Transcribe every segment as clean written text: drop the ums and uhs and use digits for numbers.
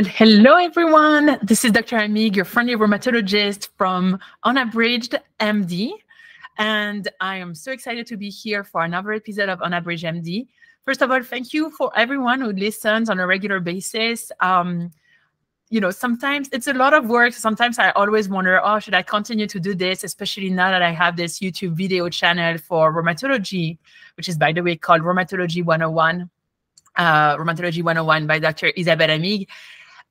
And hello, everyone. This is Dr. Amig, your friendly rheumatologist from Unabridged MD. And I am so excited to be here for another episode of Unabridged MD. First of all, thank you for everyone who listens on a regular basis. Sometimes it's a lot of work. Sometimes I always wonder, oh, should I continue to do this, especially now that I have this YouTube video channel for rheumatology, which is, by the way, called Rheumatology 101. Rheumatology 101 by Dr. Isabelle Amig.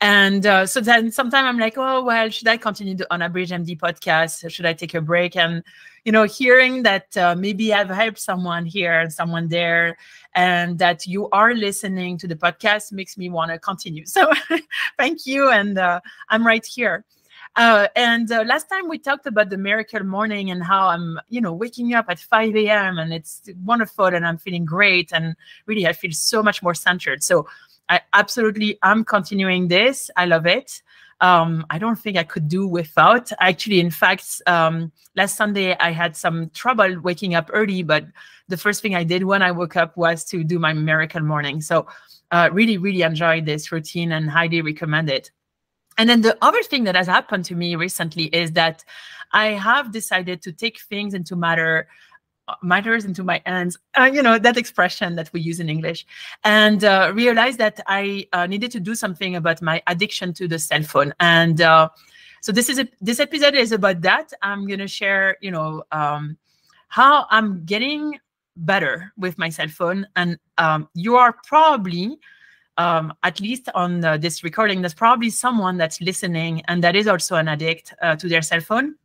And so then sometimes I'm like, oh, well, should I continue the Unabridged MD podcast? Should I take a break? And, hearing that maybe I've helped someone here and someone there, and that you are listening to the podcast makes me want to continue. So thank you. And I'm right here. Last time we talked about the miracle morning and how I'm, waking up at 5 a.m. and it's wonderful and I'm feeling great. And really, I feel so much more centered. So I'm continuing this. I love it. I don't think I could do without. Actually, in fact, last Sunday, I had some trouble waking up early, but the first thing I did when I woke up was to do my miracle morning. So really, really enjoyed this routine and highly recommend it. And then the other thing that has happened to me recently is that I have decided to take things into matters into my hands, that expression that we use in English, and realize that I needed to do something about my addiction to the cell phone. And so this episode is about that. I'm going to share, how I'm getting better with my cell phone. And you are probably, at least on this recording, there's probably someone that's listening and that is also an addict to their cell phone,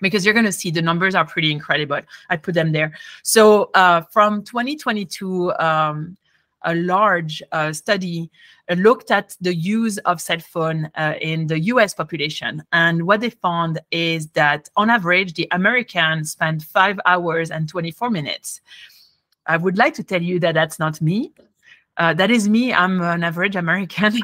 because you're going to see the numbers are pretty incredible. I put them there. So from 2022, a large study looked at the use of cell phone in the US population. And what they found is that on average, the Americans spend 5 hours and 24 minutes. I would like to tell you that that's not me. That is me. I'm an average American.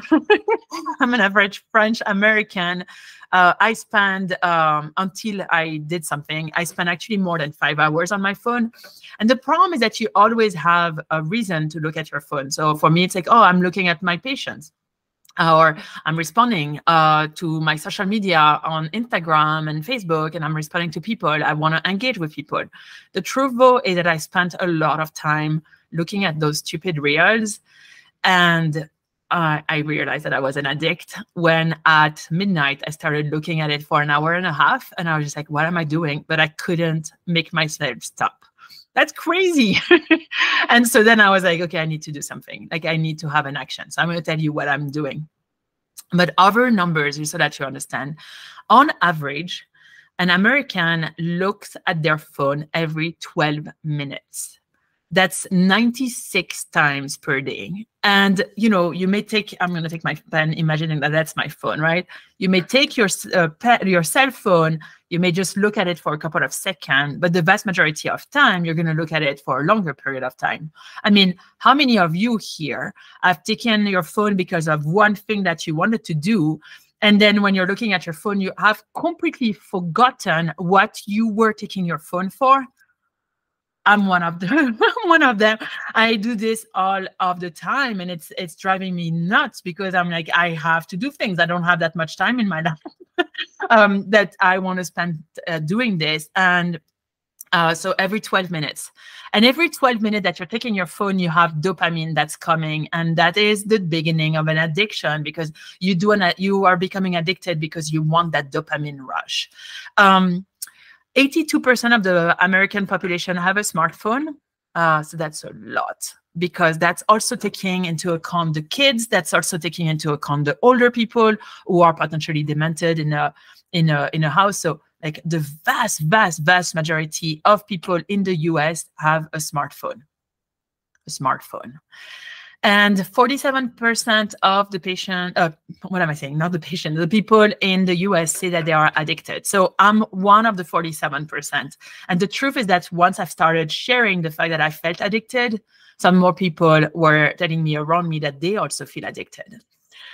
I'm an average French American. I spend, until I did something, I spent actually more than 5 hours on my phone. And the problem is that you always have a reason to look at your phone. So for me, it's like, oh, I'm looking at my patients, or I'm responding to my social media on Instagram and Facebook, and I'm responding to people. I want to engage with people. The truth, though, is that I spent a lot of time looking at those stupid reels, and I realized that I was an addict when at midnight I started looking at it for an hour and a half, and I was just like, what am I doing? But I couldn't make myself stop. That's crazy. And so then I was like, okay, I need to do something. Like, I need to have an action. So I'm going to tell you what I'm doing. But other numbers, so that you understand, on average, an American looks at their phone every 12 minutes. That's 96 times per day. And, you may take, I'm going to take my pen, imagining that that's my phone, right? You may take your cell phone, you may just look at it for a couple of seconds, but the vast majority of time, you're going to look at it for a longer period of time. I mean, how many of you here have taken your phone because of one thing that you wanted to do, and then when you're looking at your phone, you have completely forgotten what you were taking your phone for? I'm one of them. One of them. I do this all of the time, and it's driving me nuts, because I'm like, I have to do things. I don't have that much time in my life that I want to spend doing this. And so every 12 minutes, and every 12 minutes that you're taking your phone, you have dopamine that's coming, and that is the beginning of an addiction, because you are becoming addicted because you want that dopamine rush. 82% of the American population have a smartphone. So that's a lot, because that's also taking into account the kids. That's also taking into account the older people who are potentially demented in a house. So like the vast, vast, vast majority of people in the US have a smartphone. And 47% of the patient, what am I saying? Not the patient, the people in the US say that they are addicted. So I'm one of the 47%. And the truth is that once I've started sharing the fact that I felt addicted, some more people were telling me around me that they also feel addicted.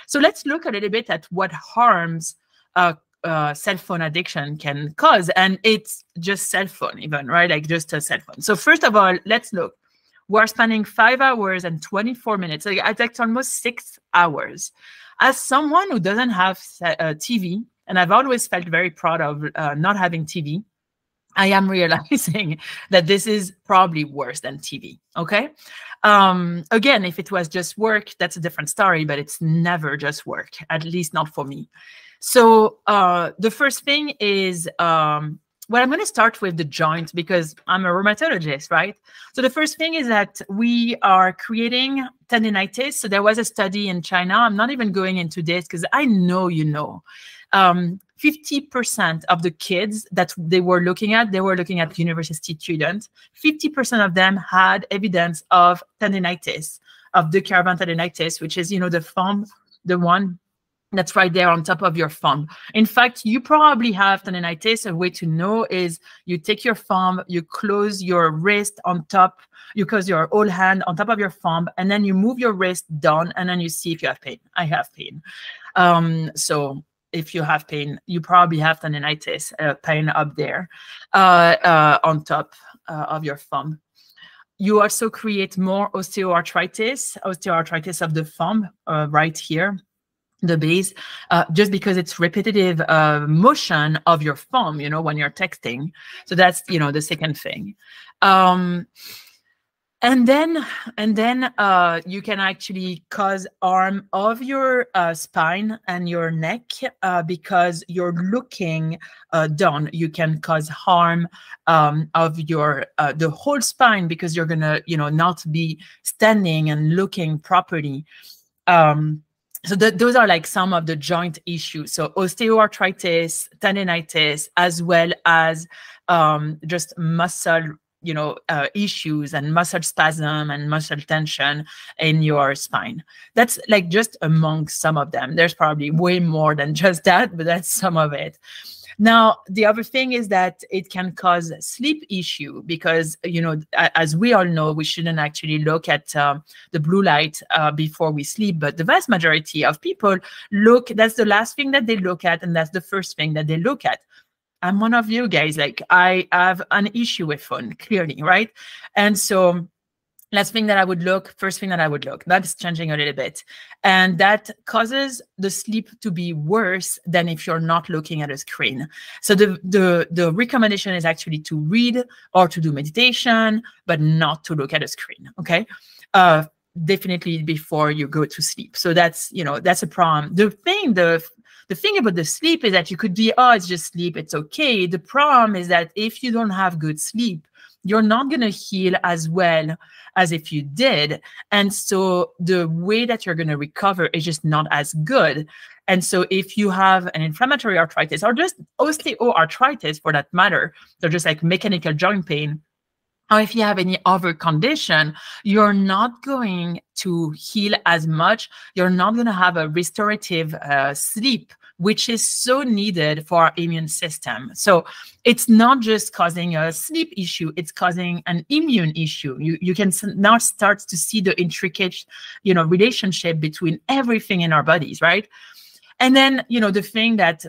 So let's look a little bit at what harms cell phone addiction can cause. And it's just cell phone even, right? Like just a cell phone. So first of all, let's look. We're spending 5 hours and 24 minutes. Like, that's almost 6 hours As someone who doesn't have TV, and I've always felt very proud of not having TV, I am realizing that this is probably worse than TV. Okay. Again, if it was just work, that's a different story, but it's never just work, at least not for me. So the first thing is, well, I'm going to start with the joint because I'm a rheumatologist, right? So the first thing is that we are creating tendinitis. So there was a study in China. I'm not even going into this because I know, 50% of the kids that they were looking at university students. 50% of them had evidence of tendinitis, of decurvant tendinitis, which is, the thumb, the one that's right there on top of your thumb. In fact, you probably have tendinitis. A way to know is you take your thumb, you close your wrist on top, you close your whole hand on top of your thumb, and then you move your wrist down, and then you see if you have pain. I have pain. So if you have pain, you probably have tendinitis, pain up there on top of your thumb. You also create more osteoarthritis of the thumb right here, the base, just because it's repetitive motion of your thumb, when you're texting. So that's, the second thing. And then you can actually cause harm of your spine and your neck because you're looking down. You can cause harm of your the whole spine because you're gonna not be standing and looking properly. So those are like some of the joint issues. So osteoarthritis, tendinitis, as well as just muscle issues and muscle spasm and muscle tension in your spine. That's like just among some of them. There's probably way more than just that, but that's some of it. Now, the other thing is that it can cause sleep issue because, as we all know, we shouldn't actually look at the blue light before we sleep. But the vast majority of people that's the last thing that they look at, and that's the first thing that they look at. I'm one of you guys, like I have an issue with phone, clearly, right? And so first thing that I would look, that's changing a little bit. And that causes the sleep to be worse than if you're not looking at a screen. So the recommendation is actually to read or to do meditation, but not to look at a screen, okay? Definitely before you go to sleep. So that's, that's a problem. The thing about the sleep is that you could be, oh, it's just sleep, it's okay. The problem is that if you don't have good sleep, you're not going to heal as well as if you did. And so the way that you're going to recover is just not as good. And so if you have an inflammatory arthritis or just osteoarthritis for that matter, they're just like mechanical joint pain, or if you have any other condition, you're not going to heal as much. You're not going to have a restorative sleep, which is so needed for our immune system. So it's not just causing a sleep issue, it's causing an immune issue. You can now start to see the intricate, relationship between everything in our bodies, right? And then, the thing that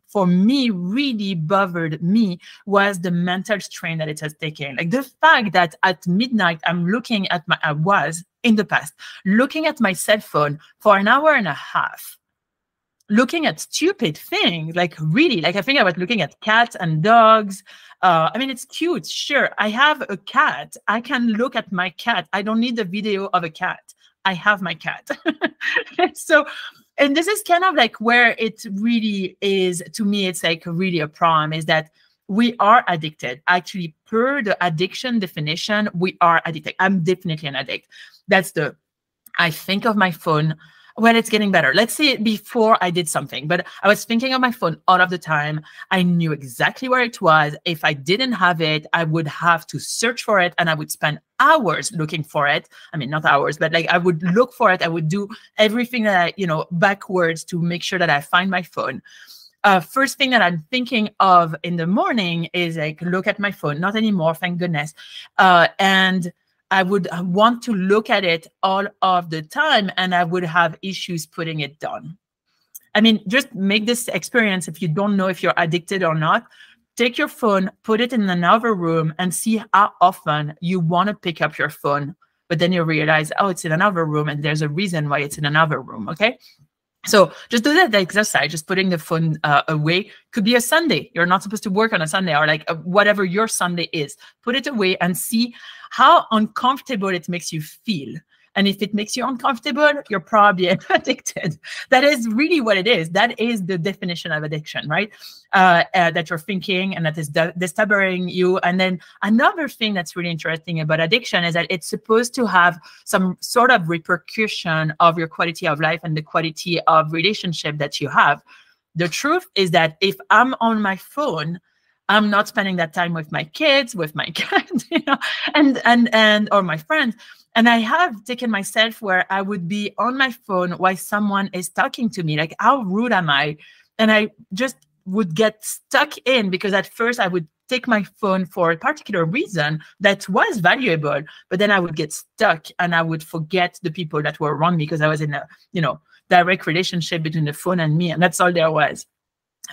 for me really bothered me was the mental strain that it has taken. Like the fact that at midnight, I was in the past, looking at my cell phone for an hour and a half, looking at stupid things, like really, like I think I was looking at cats and dogs. I mean, it's cute. Sure, I have a cat. I can look at my cat. I don't need a video of a cat. I have my cat. So, and this is kind of like where it really is, to me, it's like really a problem, is that we are addicted. Actually, per the addiction definition, we are addicted. I'm definitely an addict. I think of my phone. Well, it's getting better. Let's say before I did something, but I was thinking of my phone all of the time. I knew exactly where it was. If I didn't have it, I would have to search for it and I would spend hours looking for it. I mean, not hours, but like I would look for it. I would do everything that backwards to make sure that I find my phone. First thing that I'm thinking of in the morning is like, look at my phone. Not anymore, thank goodness. And I would want to look at it all of the time and I would have issues putting it down. I mean, just make this experience. If you don't know if you're addicted or not, take your phone, put it in another room and see how often you want to pick up your phone. But then you realize, oh, it's in another room and there's a reason why it's in another room, okay? So just do that exercise, just putting the phone away. Could be a Sunday. You're not supposed to work on a Sunday, or like whatever your Sunday is. Put it away and see how uncomfortable it makes you feel. And if it makes you uncomfortable, you're probably addicted. That is really what it is. That is the definition of addiction, right? That you're thinking and that is disturbing you. And then another thing that's really interesting about addiction is that it's supposed to have some sort of repercussion of your quality of life and the quality of relationship that you have. The truth is that if I'm on my phone, I'm not spending that time with my kids, with my cat, you know, and or my friends. And I have taken myself where I would be on my phone while someone is talking to me. Like, how rude am I? And I just would get stuck in, because at first I would take my phone for a particular reason that was valuable, but then I would get stuck and I would forget the people that were around me, because I was in a, you know, direct relationship between the phone and me, and that's all there was.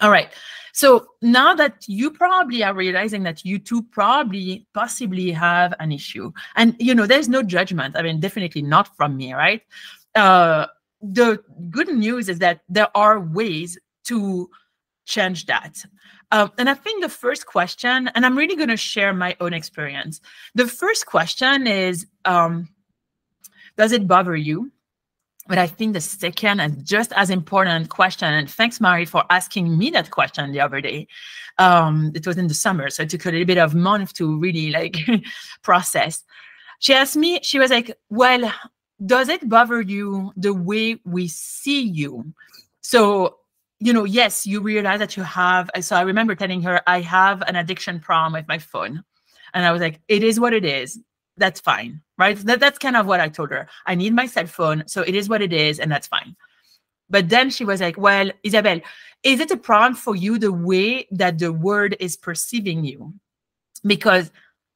All right. So now that you probably are realizing that you too possibly have an issue, and, you know, there's no judgment. I mean, definitely not from me, right? The good news is that there are ways to change that. And I think the first question, and I'm really going to share my own experience. The first question is, does it bother you? But I think the second and just as important question, and thanks, Mari, for asking me that question the other day. It was in the summer, so it took a little bit of a month to really like process. She asked me, she was like, well, does it bother you the way we see you? So, you know, yes, you realize that you have, so I remember telling her, I have an addiction problem with my phone. And I was like, it is what it is. That's fine, right? That's kind of what I told her. I need my cell phone, so it is what it is, and that's fine. But then she was like, well, Isabelle, is it a problem for you the way that the world is perceiving you? Because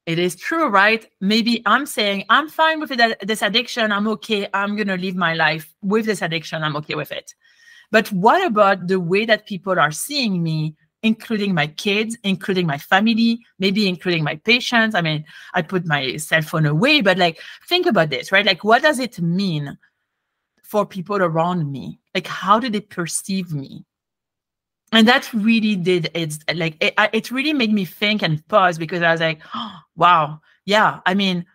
it is true, right? Maybe I'm saying, I'm fine with this addiction. I'm okay. I'm going to live my life with this addiction. I'm okay with it. But what about the way that people are seeing me, including my kids, including my family, maybe including my patients? I mean, I put my cell phone away, but like, think about this, right? Like, what does it mean for people around me? Like, how do they perceive me? And that really did, it really made me think and pause, because I was like, oh, wow, yeah, I mean,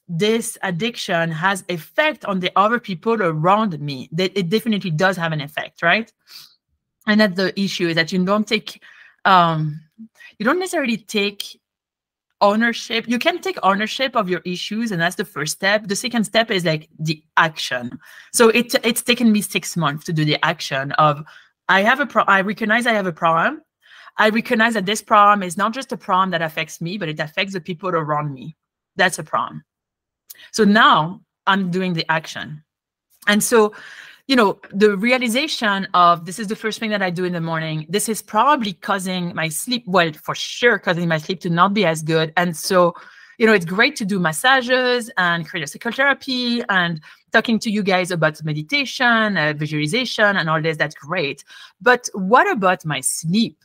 this addiction has effect on the other people around me. That it definitely does have an effect, right? And that's the issue, is that you don't take, you don't necessarily take ownership. You can take ownership of your issues, and that's the first step. The second step is like the action. So it's taken me 6 months to do the action of, I recognize I have a problem. I recognize that this problem is not just a problem that affects me, but it affects the people around me. That's a problem. So now I'm doing the action. And so, you know, the realization of, this is the first thing that I do in the morning. This is probably causing my sleep, well, for sure, causing my sleep to not be as good. And so, you know, it's great to do massages and craniosacral therapy and talking to you guys about meditation, visualization, and all this. That's great. But what about my sleep,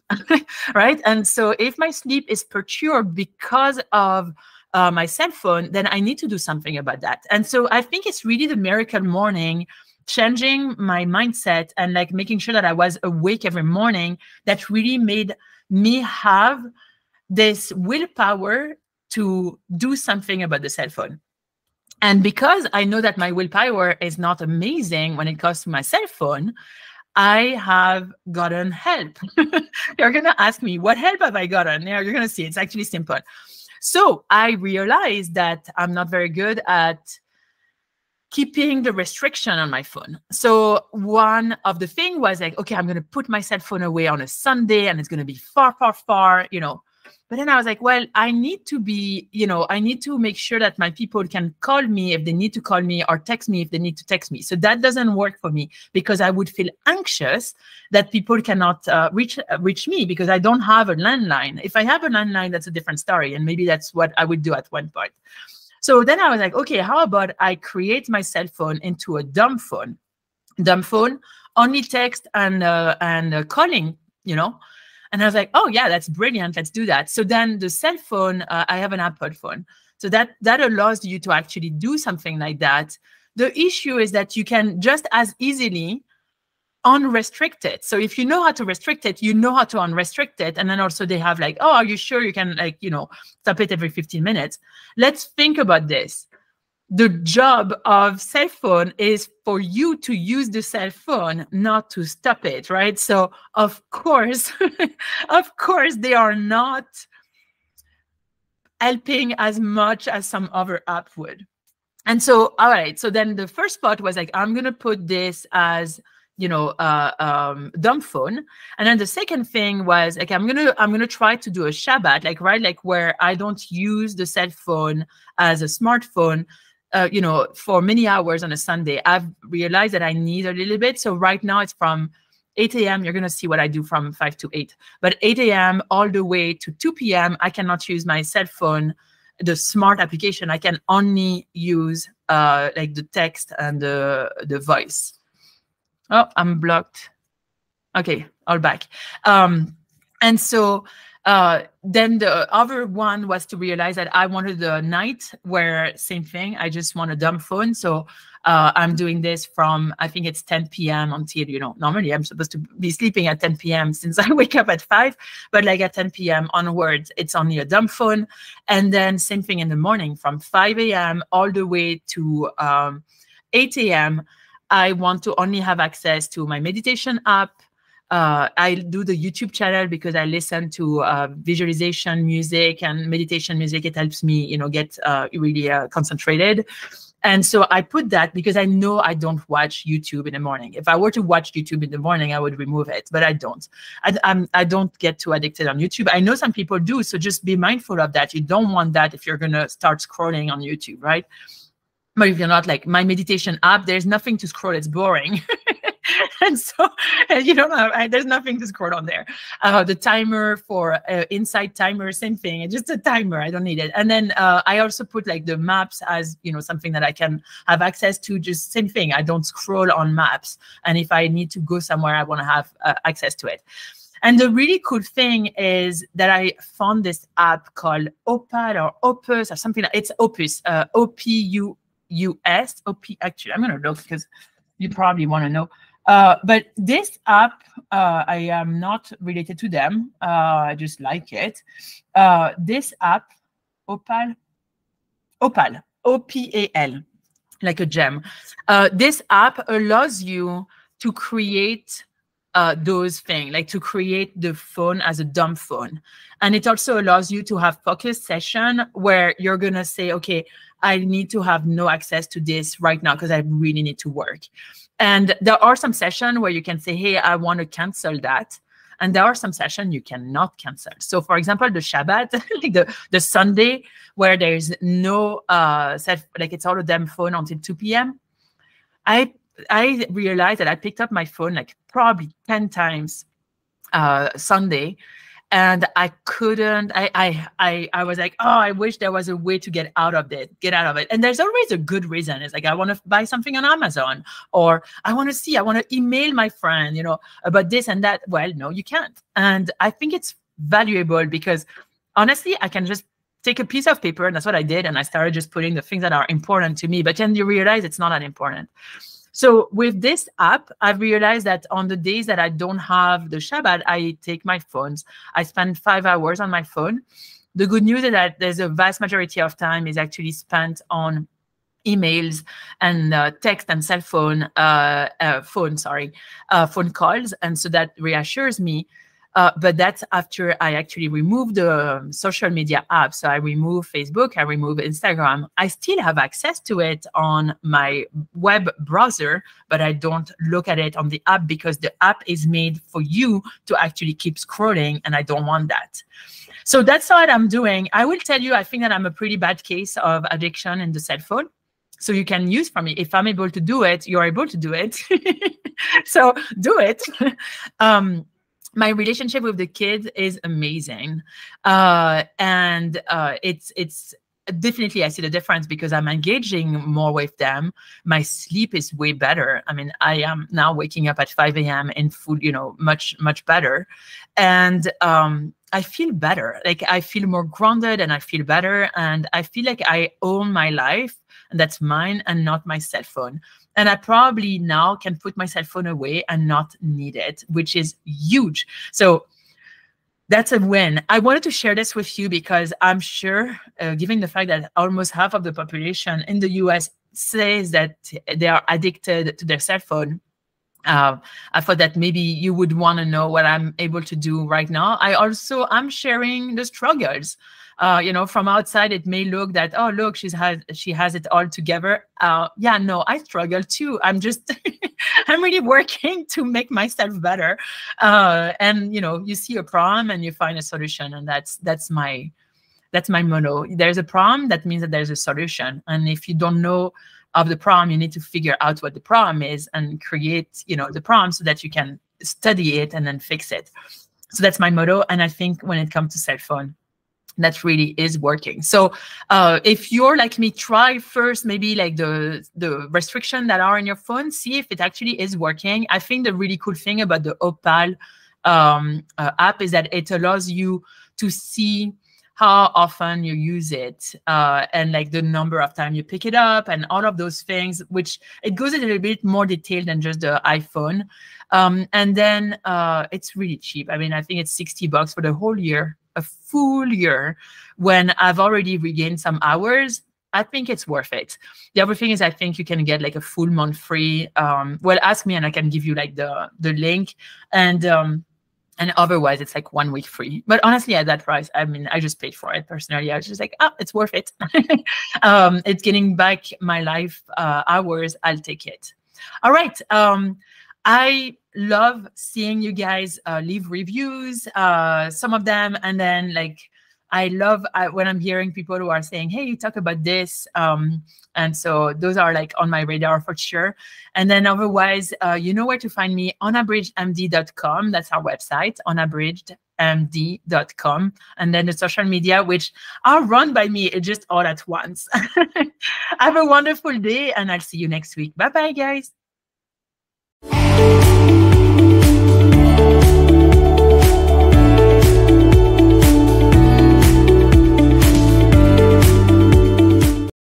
right? And so if my sleep is perturbed because of my cell phone, then I need to do something about that. And so I think it's really the miracle morning, changing my mindset and like making sure that I was awake every morning, that really made me have this willpower to do something about the cell phone. And because I know that my willpower is not amazing when it comes to my cell phone, I have gotten help. You're going to ask me, what help have I gotten? Yeah, you're going to see. It's actually simple. So I realized that I'm not very good at keeping the restriction on my phone. So one of the things was like, okay, I'm going to put my cell phone away on a Sunday, and it's going to be far, far, far, you know. But then I was like, well, I need to be, you know, I need to make sure that my people can call me if they need to call me, or text me if they need to text me. So that doesn't work for me, because I would feel anxious that people cannot reach me because I don't have a landline. If I have a landline, that's a different story. And maybe that's what I would do at one point. So then I was like, okay, how about I create my cell phone into a dumb phone? Dumb phone, only text and calling, you know? And I was like, oh yeah, that's brilliant. Let's do that. So then the cell phone, I have an Apple phone. So that allows you to actually do something like that. The issue is that you can just as easily unrestricted. So if you know how to restrict it, you know how to unrestrict it. And then also they have like, oh, are you sure you can like, you know, stop it every 15 minutes? Let's think about this. The job of cell phone is for you to use the cell phone, not to stop it, right? So of course, of course, they are not helping as much as some other app would. And so, all right. So then the first part was like, I'm going to put this as, you know, dumb phone. And then the second thing was like, I'm gonna try to do a Shabbat, like, right, like where I don't use the cell phone as a smartphone, you know, for many hours on a Sunday. I've realized that I need a little bit. So right now it's from 8 a.m. You're gonna see what I do from 5 to 8. But 8 a.m. all the way to 2 p.m. I cannot use my cell phone, the smart application. I can only use like the text and the voice. Oh, I'm blocked. Okay, all back. And so then the other one was to realize that I wanted the night where same thing. I just want a dumb phone. So I'm doing this from, I think it's 10 p.m. until, you know, normally I'm supposed to be sleeping at 10 p.m. since I wake up at 5. But like at 10 p.m. onwards, it's only a dumb phone. And then same thing in the morning from 5 a.m. all the way to 8 a.m. I want to only have access to my meditation app. I do the YouTube channel because I listen to visualization music and meditation music. It helps me, you know, get really concentrated. And so I put that because I know I don't watch YouTube in the morning. If I were to watch YouTube in the morning, I would remove it, but I don't. I don't get too addicted on YouTube. I know some people do, so just be mindful of that. You don't want that if you're going to start scrolling on YouTube, right? But if you're not, like my meditation app, there's nothing to scroll. It's boring. And so you don't have, there's nothing to scroll on there. The timer for Insight timer, same thing. It's just a timer. I don't need it. And then I also put like the maps as, you know, something that I can have access to. Just same thing. I don't scroll on maps. And if I need to go somewhere, I want to have access to it. And the really cool thing is that I found this app called Opal or Opus or something. It's Opus, OPUS. Actually, I'm going to look because you probably want to know. But this app, I am not related to them. I just like it. This app, Opal, O-P-A-L, like a gem. This app allows you to create those things, like to create the phone as a dumb phone. And it also allows you to have focused session where you're going to say, okay, I need to have no access to this right now because I really need to work. And there are some sessions where you can say, hey, I want to cancel that. And there are some sessions you cannot cancel. So for example, the Shabbat, like the Sunday where there's no, like it's all a damn phone until 2 p.m. I realized that I picked up my phone like probably 10 times Sunday. And I couldn't, I was like, oh, I wish there was a way to get out of it. And there's always a good reason. It's like, I want to buy something on Amazon, or I want to email my friend, you know, about this and that. Well, no, you can't. And I think it's valuable because honestly, I can just take a piece of paper, and that's what I did. And I started just putting the things that are important to me, but then you realize it's not that important. So with this app, I've realized that on the days that I don't have the Shabbat, I take my phones. I spend 5 hours on my phone. The good news is that there's a vast majority of time is actually spent on emails and text and cell phone, phone calls. And so that reassures me. But that's after I actually remove the social media apps. So I remove Facebook, I remove Instagram. I still have access to it on my web browser, but I don't look at it on the app because the app is made for you to actually keep scrolling, and I don't want that. So that's what I'm doing. I will tell you, I think that I'm a pretty bad case of addiction in the cell phone. So you can use from me. If I'm able to do it, you're able to do it. So do it. My relationship with the kids is amazing. And it's definitely, I see the difference because I'm engaging more with them. My sleep is way better. I mean, I am now waking up at 5 a.m. in food, you know, much better. And I feel better. Like I feel more grounded and I feel better. And I feel like I own my life and that's mine and not my cell phone. And I probably now can put my cell phone away and not need it, which is huge. So that's a win. I wanted to share this with you because I'm sure, given the fact that almost half of the population in the US says that they are addicted to their cell phone, I thought that maybe you would want to know what I'm able to do right now. I'm sharing the struggles. You know, from outside, it may look that, oh, look, she has it all together. Yeah, no, I struggle too. I'm just, I'm really working to make myself better. And, you know, you see a problem and you find a solution. And that's my motto. There's a problem, that means that there's a solution. And if you don't know of the problem, you need to figure out what the problem is and create, you know, the problem so that you can study it and then fix it. So that's my motto. And I think when it comes to cell phone, that really is working. So if you're like me, try first maybe like the restriction that are in your phone, see if it actually is working. I think the really cool thing about the Opal app is that it allows you to see how often you use it and like the number of time you pick it up and all of those things, which it goes a little bit more detailed than just the iPhone. And then it's really cheap. I mean, I think it's $60 for the whole year, a full year, when I've already regained some hours. I think it's worth it. The other thing is I think you can get like a full month free. Well, ask me and I can give you like the link. And otherwise, it's like 1 week free. But honestly, at that price, I mean, I just paid for it personally. I was just like, oh, it's worth it. It's getting back my life hours. I'll take it. All right. I love seeing you guys leave reviews, some of them. And then like, I love when I'm hearing people who are saying, hey, talk about this. And so those are like on my radar for sure. And then otherwise, you know where to find me, unabridgedmd.com. That's our website, unabridgedmd.com. And then the social media, which are run by me just all at once. Have a wonderful day and I'll see you next week. Bye-bye, guys.